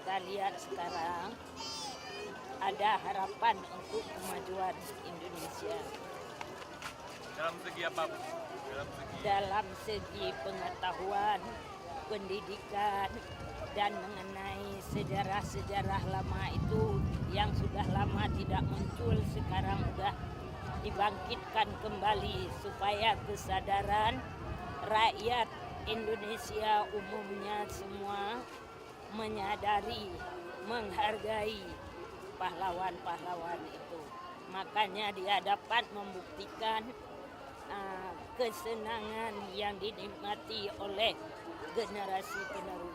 kita lihat sekarang ada harapan untuk kemajuan Indonesia. Dalam segi apa, Bu? Dalam segi pengetahuan, pendidikan, dan mengenai sejarah-sejarah lama itu yang sudah lama tidak muncul, sekarang sudah dibangkitkan kembali supaya kesadaran rakyat Indonesia umumnya semua menyadari, menghargai pahlawan-pahlawan itu. Makanya dia dapat membuktikan kesenangan yang dinikmati oleh generasi penerus.